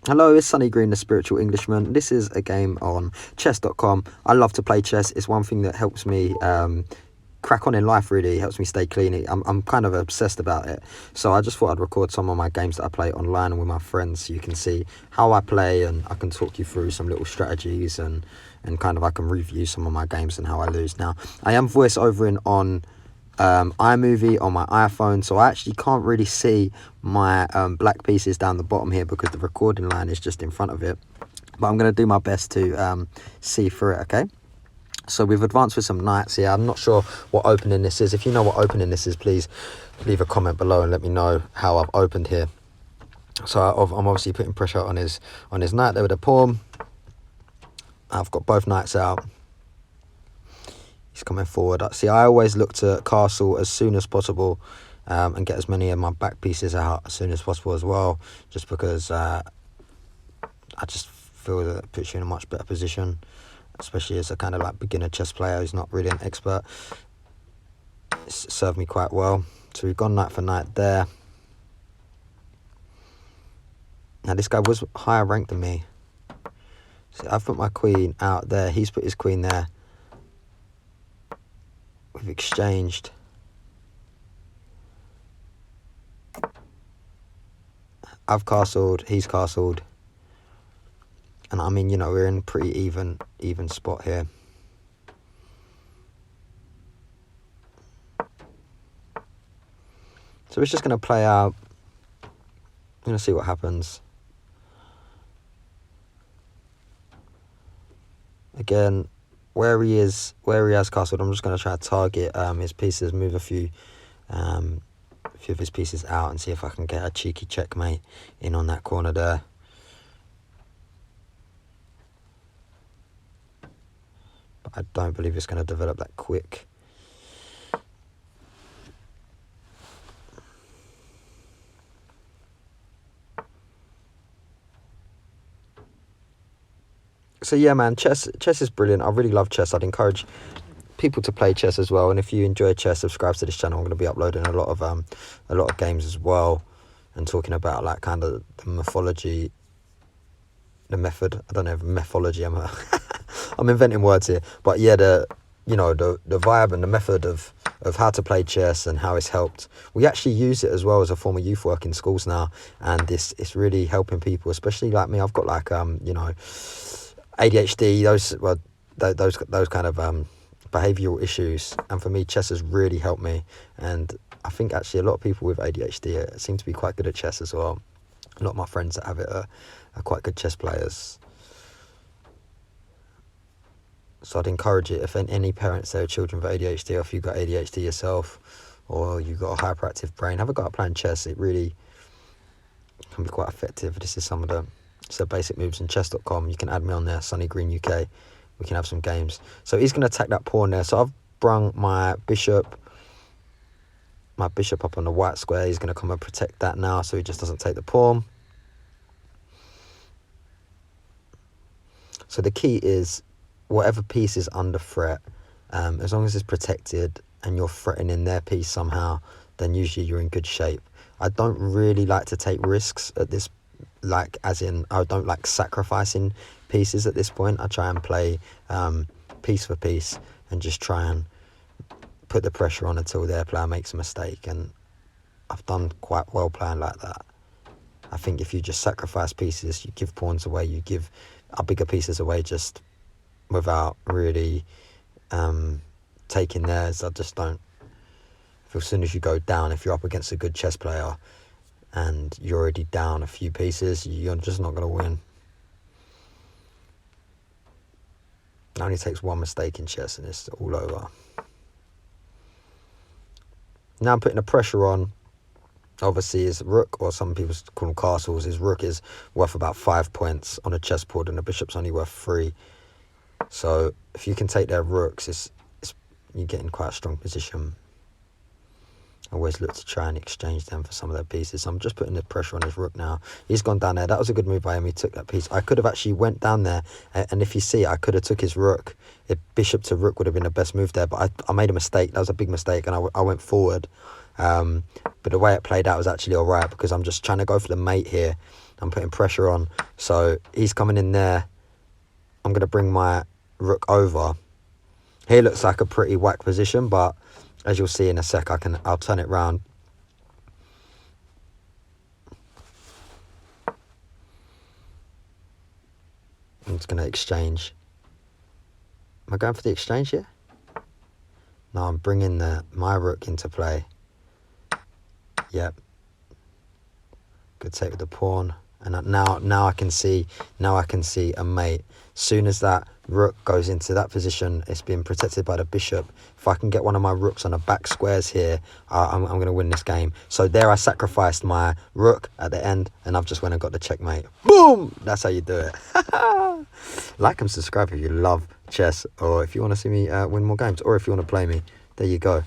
Hello, it's Sonny Green, the Spiritual Englishman. This is a game on chess.com. I love to play chess. It's one thing that helps me crack on in life, really. It helps me stay clean. I'm kind of obsessed about it. So I just thought I'd record some of my games that I play online with my friends so you can see how I play, and I can talk you through some little strategies and kind of I can review some of my games and how I lose. Now, I am voice overing on iMovie on my iPhone, so I actually can't really see my black pieces down the bottom here because the recording line is just in front of it, but I'm going to do my best to see through it. Okay, so we've advanced with some knights here. I'm not sure what opening this is. If you know what opening this is, please leave a comment below and let me know how I've opened here. So I'm obviously putting pressure on his knight there with a pawn. I've got both knights out. He's coming forward. See, I always look to castle as soon as possible and get as many of my back pieces out as soon as possible as well, just because I just feel that it puts you in a much better position, especially as a kind of like beginner chess player who's not really an expert. It's served me quite well. So we've gone knight for knight there. Now this guy was higher ranked than me. See, I've put my queen out there. He's put his queen there. We've exchanged. I've castled, he's castled. And I mean, you know, we're in a pretty even spot here. So it's just going to play out. I'm going to see what happens. Again, where he has castled, I'm just going to try to target his pieces, move a few of his pieces out and see if I can get a cheeky checkmate in on that corner there. But I don't believe it's going to develop that quick. So yeah, man, chess is brilliant. I really love chess. I'd encourage people to play chess as well. And if you enjoy chess, subscribe to this channel. I'm going to be uploading a lot of games as well, and talking about like kind of the mythology, the method. I don't know if mythology. I'm inventing words here, but yeah, the vibe and the method of how to play chess and how it's helped. We actually use it as well as a form of youth work in schools now, and it's really helping people, especially like me. I've got like ADHD, those kind of behavioural issues, and for me chess has really helped me. And I think actually a lot of people with ADHD seem to be quite good at chess as well. A lot of my friends that have it are quite good chess players. So I'd encourage it if any parents there are children with ADHD, or if you've got ADHD yourself, or you've got a hyperactive brain, have a go at playing chess. It really can be quite effective. This is some of the basic moves in chess.com. You can add me on there, SonnyGreenUk. We can have some games. So he's going to attack that pawn there. So I've brung my bishop up on the white square. He's going to come and protect that now, so he just doesn't take the pawn. So the key is whatever piece is under threat, as long as it's protected and you're threatening their piece somehow, then usually you're in good shape. I don't really like to take risks at this, like as in I don't like sacrificing pieces at this point. I try and play piece for piece and just try and put the pressure on until their player makes a mistake, and I've done quite well playing like that. I think if you just sacrifice pieces, you give pawns away, you give bigger pieces away just without really taking theirs. I just don't feel as soon as you go down, if you're up against a good chess player and you're already down a few pieces, you're just not going to win. It only takes one mistake in chess and it's all over. Now I'm putting the pressure on. Obviously his rook, or some people call them castles, his rook is worth about 5 points on a chessboard and the bishop's only worth 3. So if you can take their rooks, you get in quite a strong position. I always look to try and exchange them for some of their pieces. So I'm just putting the pressure on his rook now. He's gone down there. That was a good move by him. He took that piece. I could have actually went down there, and if you see, I could have took his rook. If bishop to rook would have been the best move there, but I made a mistake. That was a big mistake, and I went forward. But the way it played out was actually all right, because I'm just trying to go for the mate here. I'm putting pressure on. So he's coming in there. I'm going to bring my rook over. Here looks like a pretty whack position, but as you'll see in a sec, I'll turn it round. I'm just going to exchange. Am I going for the exchange here? No, I'm bringing my rook into play. Yep. Good take with the pawn. And now I can see a mate. Soon as that rook goes into that position, it's being protected by the bishop. If I can get one of my rooks on the back squares here, I'm going to win this game. So there I sacrificed my rook at the end, and I've just went and got the checkmate. Boom! That's how you do it. Like and subscribe if you love chess, or if you want to see me win more games, or if you want to play me. There you go.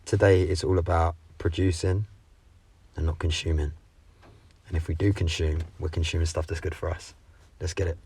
Today it's all about producing and not consuming. And if we do consume, we're consuming stuff that's good for us. Let's get it.